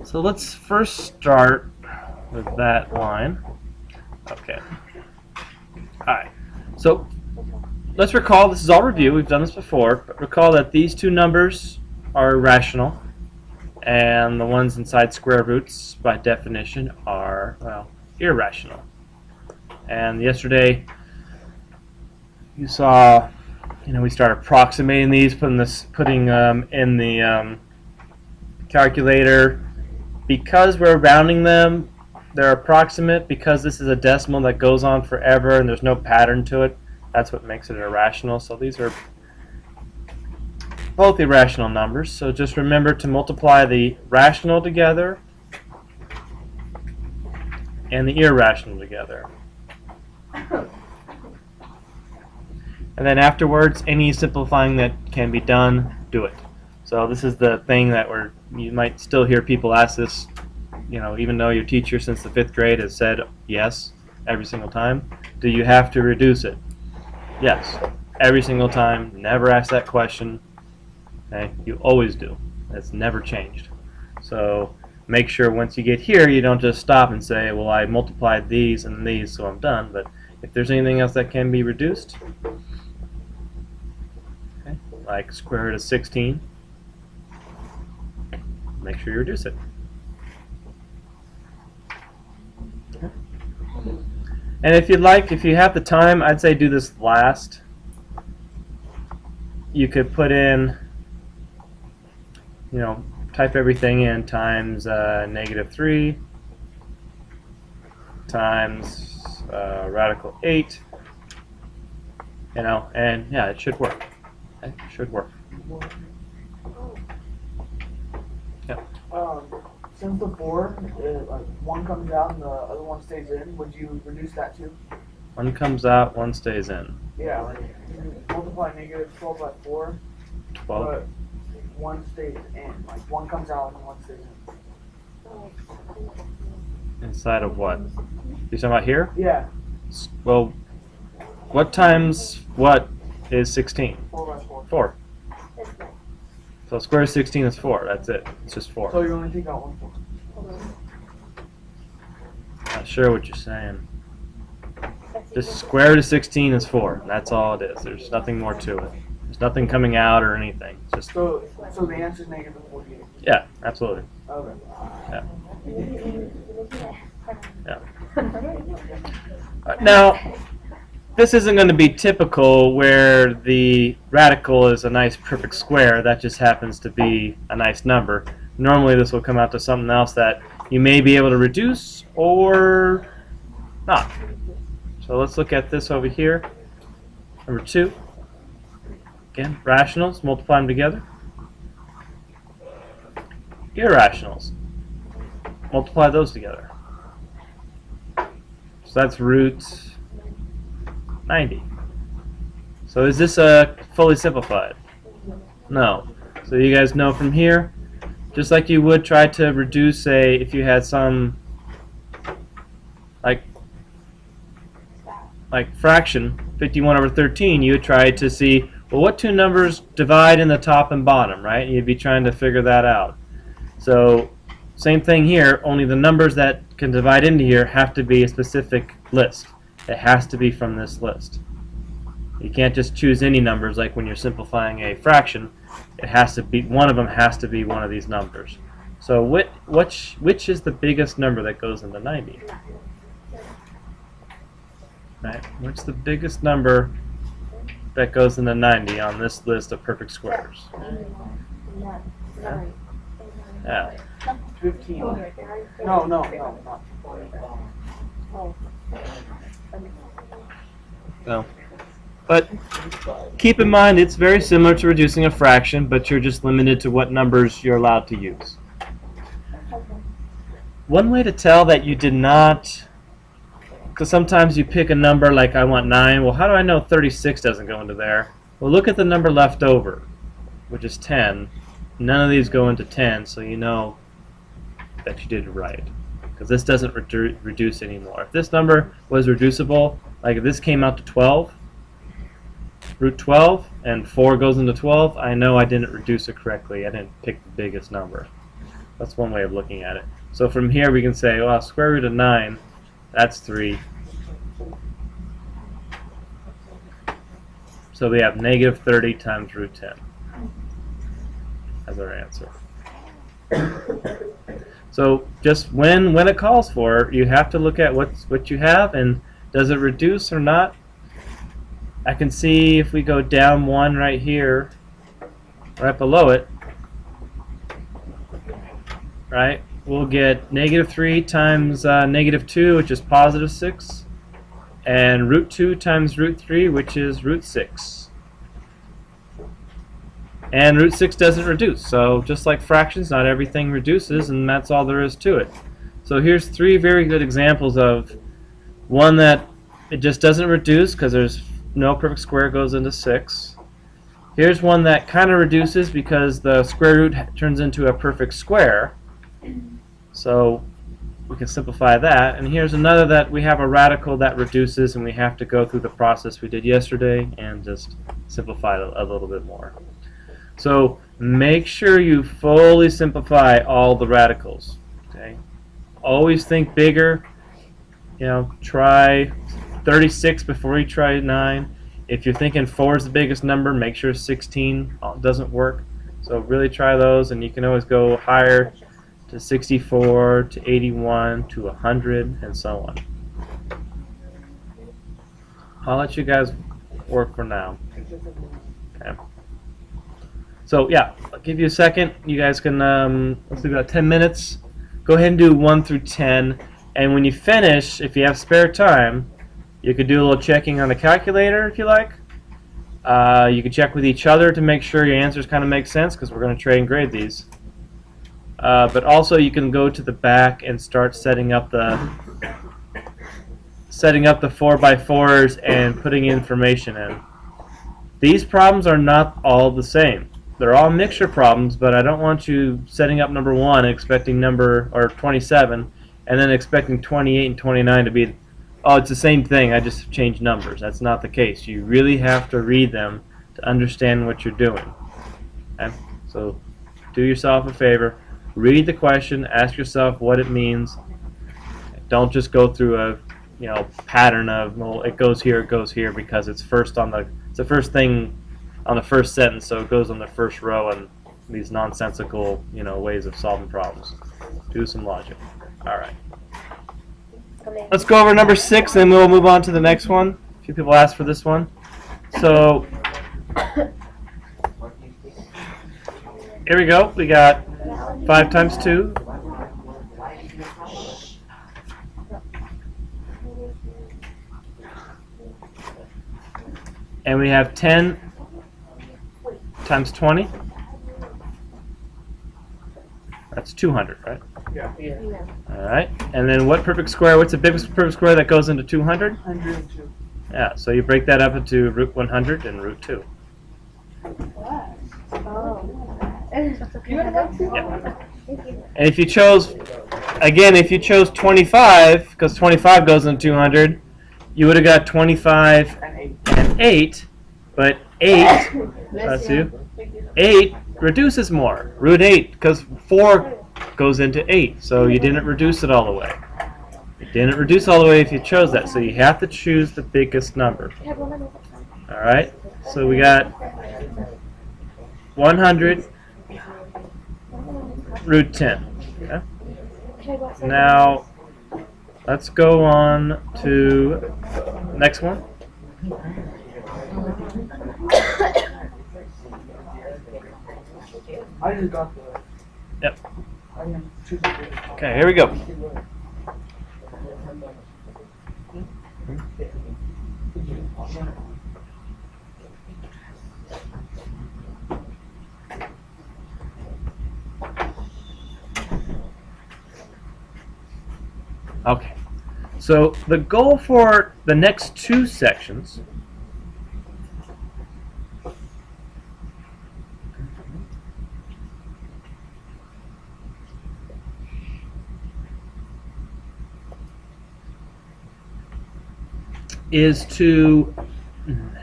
So let's first start with that line. Okay. Alright. So let's recall, this is all review, we've done this before, but recall that these two numbers are irrational, and the ones inside square roots, by definition, are, well, irrational. And yesterday, you saw, we started approximating these, putting in the calculator. Because we're rounding them, they're approximate. Because this is a decimal that goes on forever and there's no pattern to it, that's what makes it irrational. So these are both irrational numbers. So just remember to multiply the rational together and the irrational together. And then afterwards, any simplifying that can be done, do it. So this is the thing that you might still hear people ask this, even though your teacher since the 5th grade has said yes every single time. Do you have to reduce it? Yes, every single time. Never ask that question. Okay, you always do. That's never changed. So make sure once you get here, you don't just stop and say, well, I multiplied these and these, so I'm done. But if there's anything else that can be reduced, okay, like square root of 16, make sure you reduce it. Okay. And if you'd like, if you have the time, I'd say do this last. You could put in, type everything in times -3 times radical 8, and yeah, it should work. Okay? It should work. Yeah. Since the 4, one comes out and the other one stays in, would you reduce that too? One comes out, one stays in. Yeah, like you multiply -12 by 4, 12. but one stays in. Like one comes out and one stays in. Inside of what? You talking about here? Yeah. Well, what times what is 16? 4 by 4. 4. So square root of 16 is 4. That's it. It's just 4. So you only take out one 4. Not sure what you're saying. Just square root of 16 is 4. That's all it is. There's nothing more to it. There's nothing coming out or anything. It's just So the answer is -48. yeah, absolutely. Okay. Yeah. Now, this isn't going to be typical where the radical is a nice perfect square. That just happens to be a nice number. Normally this will come out to something else that you may be able to reduce or not. So let's look at this over here. Number 2. Again, rationals, multiply them together. Irrationals, multiply those together. So that's root 90. So is this fully simplified? No. So you guys know from here, just like you would try to reduce if you had some like fraction, 51/13, you would try to see, well, what two numbers divide in the top and bottom, right? You'd be trying to figure that out. So same thing here, only the numbers that can divide into here have to be a specific list. It has to be from this list. You can't just choose any numbers like when you're simplifying a fraction. It has to be, one of them has to be one of these numbers. So which is the biggest number that goes into 90? Right? What's the biggest number that goes into 90 on this list of perfect squares? Yeah. 15. No, not. No. But keep in mind, it's very similar to reducing a fraction, but you're just limited to what numbers you're allowed to use. One way to tell that you did not, because sometimes you pick a number like I want 9. Well, how do I know 36 doesn't go into there? Well, look at the number left over, which is 10. None of these go into 10, so you know that you did it right. Because this doesn't reduce anymore. If this number was reducible, like if this came out to 12, root 12, and 4 goes into 12, I know I didn't reduce it correctly. I didn't pick the biggest number. That's one way of looking at it. So from here we can say, well, square root of 9, that's 3. So we have negative 30 times root 10 as our answer. So just when it calls for, you have to look at what you have and does it reduce or not. I can see if we go down 1 right here, right below it, right, we'll get negative 3 times negative 2, which is positive 6, and root 2 times root 3, which is root 6. And root 6 doesn't reduce, so just like fractions, not everything reduces, and that's all there is to it. So here's 3 very good examples of one that it just doesn't reduce because there's no perfect square goes into 6. Here's one that kind of reduces because the square root turns into a perfect square. So we can simplify that. And here's another that we have a radical that reduces, and we have to go through the process we did yesterday and just simplify it a little bit more. So make sure you fully simplify all the radicals. Okay? Always think bigger. Try 36 before you try 9. If you're thinking 4 is the biggest number, make sure 16 doesn't work. So really try those, and you can always go higher to 64, to 81, to 100, and so on. I'll let you guys work for now. Okay. So yeah, I'll give you a second. You guys can, let's do about 10 minutes. Go ahead and do 1 through 10. And when you finish, if you have spare time, you could do a little checking on the calculator if you like. You can check with each other to make sure your answers kind of make sense because we're going to trade and grade these. But also you can go to the back and start setting up the 4x4s and putting information in. These problems are not all the same. They're all mixture problems, but I don't want you setting up number 1 and expecting 27 and then expecting 28 and 29 to be, oh, it's the same thing, I just changed numbers. That's not the case. You really have to read them to understand what you're doing. Okay? So do yourself a favor. Read the question, ask yourself what it means. Don't just go through a pattern of, well, it goes here because it's the first thing on the first sentence, so it goes on the first row and these nonsensical, ways of solving problems. Do some logic. All right. Let's go over number 6, and we'll move on to the next one. A few people asked for this one. So here we go. We got 5 times 2. And we have 10 times 20. That's 200, right? Yeah. All right. And then what's the biggest perfect square that goes into 200? 102. Yeah, so you break that up into root 100 and root 2. Yeah. And if you chose 25, because 25 goes into 200, you would have got 25 and 8, but 8, let's see, 8 reduces more. Root 8, because 4 goes into 8, so you didn't reduce it all the way. You didn't reduce all the way if you chose that, so you have to choose the biggest number. Alright, so we got 100 root 10. Okay? Now, let's go on to the next one. I just got the. Yep. I can choose the. Okay, here we go. Okay, so the goal for the next 2 sections is to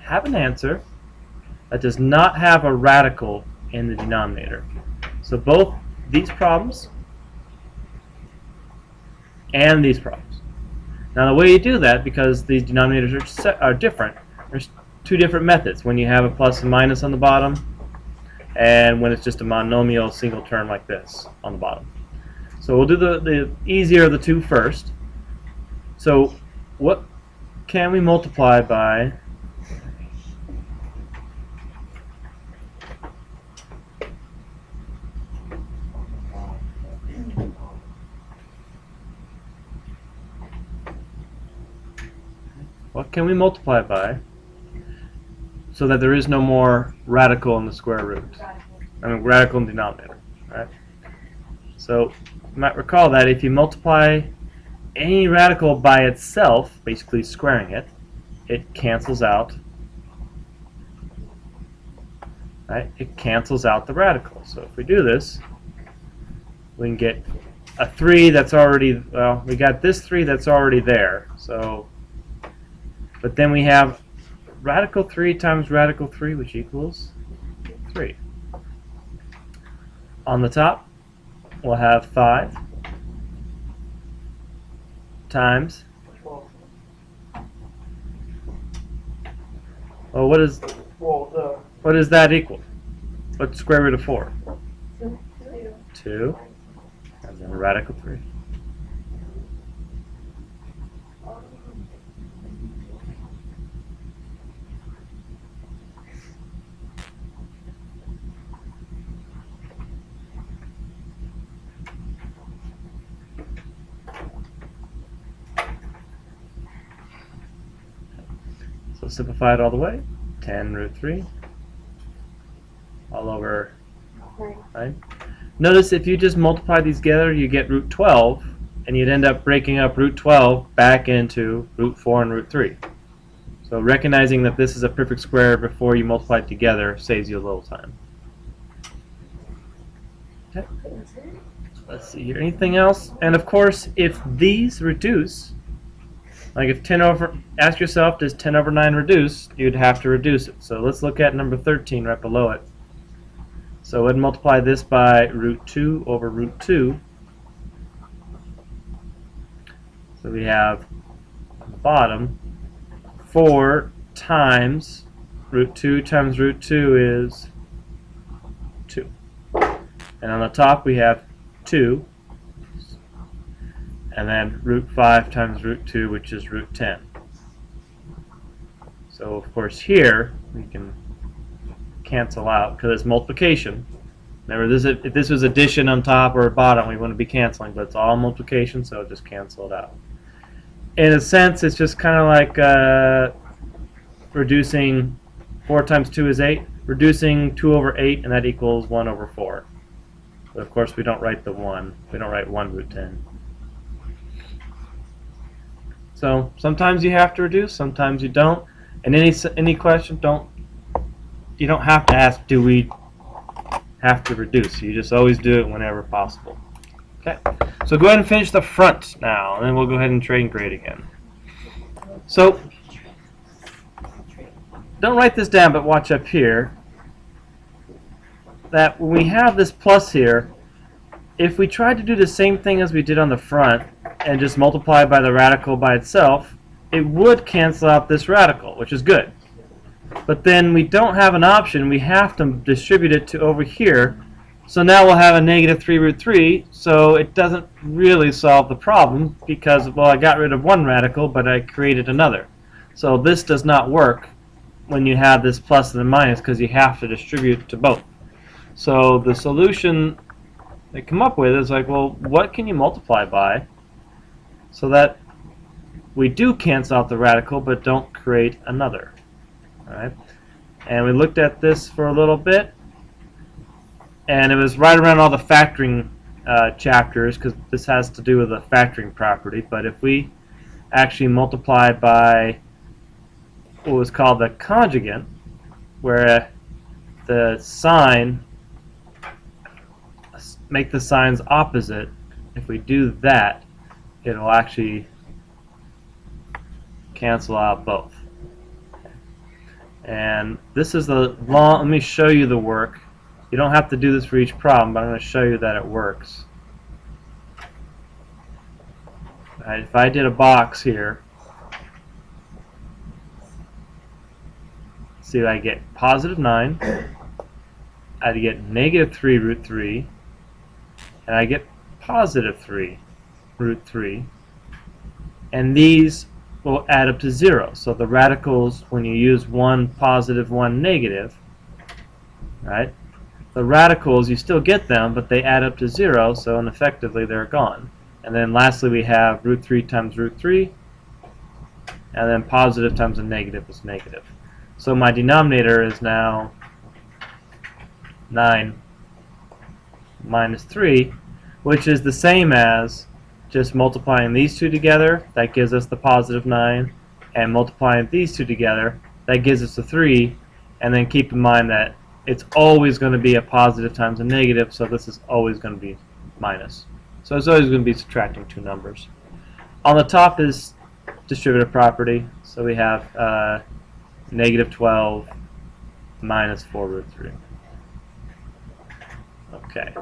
have an answer that does not have a radical in the denominator. So both these problems and these problems. Now the way you do that, because these denominators are different, there's two different methods. When you have a plus and minus on the bottom, and when it's just a monomial single term like this on the bottom. So we'll do the easier of the two first. So what can we multiply by so that there is no more radical in the square root? I mean, radical in the denominator, right? So you might recall that if you multiply any radical by itself, basically squaring it, it cancels out, right? It cancels out the radical. So if we do this, we can get a 3 that's already, well, we got this 3 that's already there. So, but then we have radical 3 times radical 3, which equals 3. On the top, we'll have 5 times, well, what does that equal? What's square root of 4? 2. And then radical 3. So simplify it all the way. 10 root 3 all over 9. Notice if you just multiply these together, you get root 12, and you'd end up breaking up root 12 back into root 4 and root 3. So recognizing that this is a perfect square before you multiply it together saves you a little time. Okay. Let's see here. Anything else? And of course, if these reduce, like if 10 over, ask yourself, does 10 over 9 reduce? You'd have to reduce it. So let's look at number 13 right below it. So we'd multiply this by root 2 over root 2. So we have on the bottom 4 times root 2 times root 2 is 2. And on the top we have 2. And then root 5 times root 2, which is root 10. So of course here we can cancel out because it's multiplication. Remember, if this was addition on top or bottom, we wouldn't be canceling, but it's all multiplication, so just cancel it out. In a sense, it's just kind of like reducing 4 times 2 is 8, reducing 2 over 8, and that equals 1 over 4. But of course, we don't write the 1. We don't write 1 root 10. So sometimes you have to reduce, sometimes you don't. And any question, you don't have to ask, do we have to reduce? You just always do it whenever possible. Okay, so go ahead and finish the front now, and then we'll go ahead and trade and grade again. So don't write this down, but watch up here. That when we have this plus here, if we tried to do the same thing as we did on the front and just multiply by the radical by itself, it would cancel out this radical, which is good. But then we don't have an option. We have to distribute it to over here. So now we'll have a negative 3 root 3, so it doesn't really solve the problem because, well, I got rid of one radical, but I created another. So this does not work when you have this plus and the minus because you have to distribute to both. So the solution they come up with is like, well, what can you multiply by so that we do cancel out the radical but don't create another? All right? And we looked at this for a little bit, and it was right around all the factoring chapters because this has to do with the factoring property. But if we actually multiply by what was called the conjugate, where the sign, make the signs opposite, if we do that, it'll actually cancel out both. And this is the long, let me show you the work. You don't have to do this for each problem, but I'm going to show you that it works. Right, if I did a box here, see, I get positive 9, I'd get negative 3 root 3, and I get positive 3 root 3, and these will add up to 0. So the radicals, when you use one positive, one negative, right, the radicals, you still get them, but they add up to 0, so effectively they're gone. And then lastly we have root 3 times root 3, and then positive times a negative is negative. So my denominator is now 9 minus 3, which is the same as just multiplying these two together. That gives us the positive 9, and multiplying these two together, that gives us the 3, and then keep in mind that it's always going to be a positive times a negative, so this is always going to be minus. So it's always going to be subtracting two numbers. On the top is distributive property, so we have negative 12 minus 4 root 3. Okay.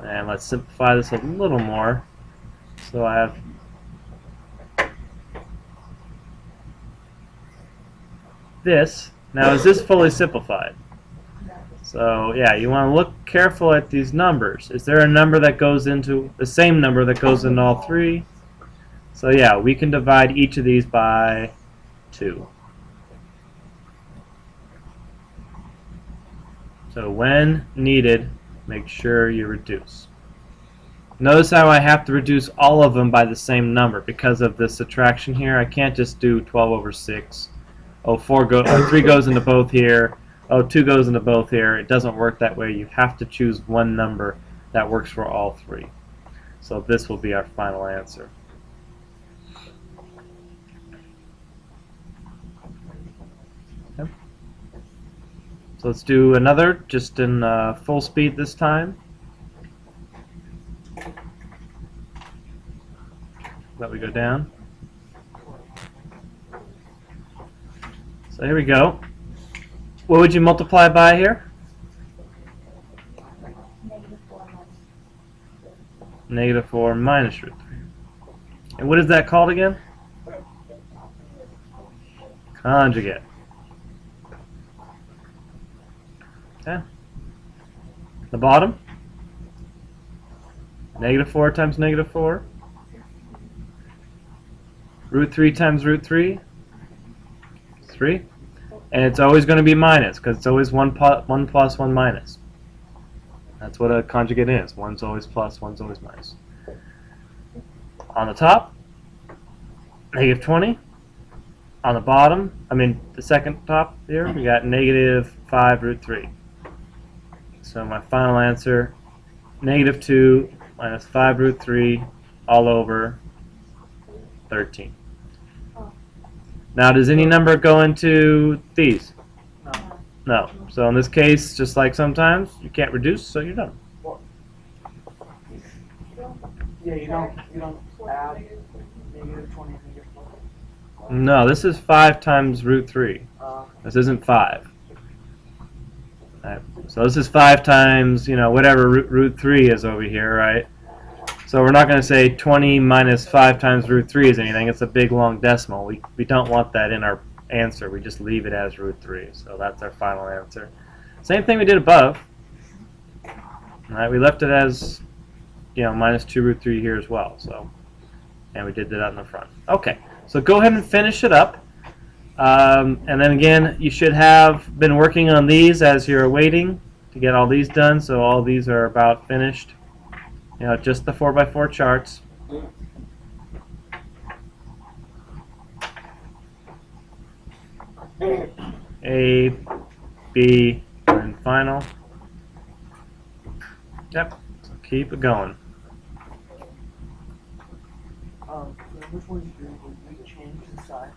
And let's simplify this a little more. So I have this. Now, is this fully simplified? So yeah, you want to look careful at these numbers. Is there a number that goes into the same number that goes into all three? So yeah, we can divide each of these by 2. So when needed, make sure you reduce. Notice how I have to reduce all of them by the same number because of this subtraction here. I can't just do 12 over 6. Oh, 3 goes into both here. Oh, 2 goes into both here. It doesn't work that way. You have to choose one number that works for all three. So this will be our final answer. Okay. So let's do another, just in full speed this time. Let me go down. So here we go. What would you multiply by here? Negative 4 minus root 3. And what is that called again? Conjugate. Okay. The bottom? Negative 4 times negative 4. Root 3 times root 3. 3. And it's always going to be minus because it's always 1 plus 1 minus. That's what a conjugate is. One's always plus, one's always minus. On the top, negative 20. On the bottom, the second top here, we got negative 5 root 3. So my final answer, negative 2 minus 5 root 3 all over 13. Now, does any number go into these? No. No. So in this case, just like sometimes, you can't reduce, so you're done. Well, yeah, you don't add negative 20 and negative 4. No, this is 5 times root 3. This isn't 5. Right. So this is 5 times, whatever root 3 is over here, right? So we're not going to say 20 minus 5 times root 3 is anything. It's a big, long decimal. We don't want that in our answer. We just leave it as root 3. So that's our final answer. Same thing we did above. All right, we left it as, minus 2 root 3 here as well. So, and we did that in the front. Okay, so go ahead and finish it up. And then again, you should have been working on these as you're waiting to get all these done. So all these are about finished. Just the 4x4 charts. A, B, and final. Yep, so keep it going. Which ones do you change the sign?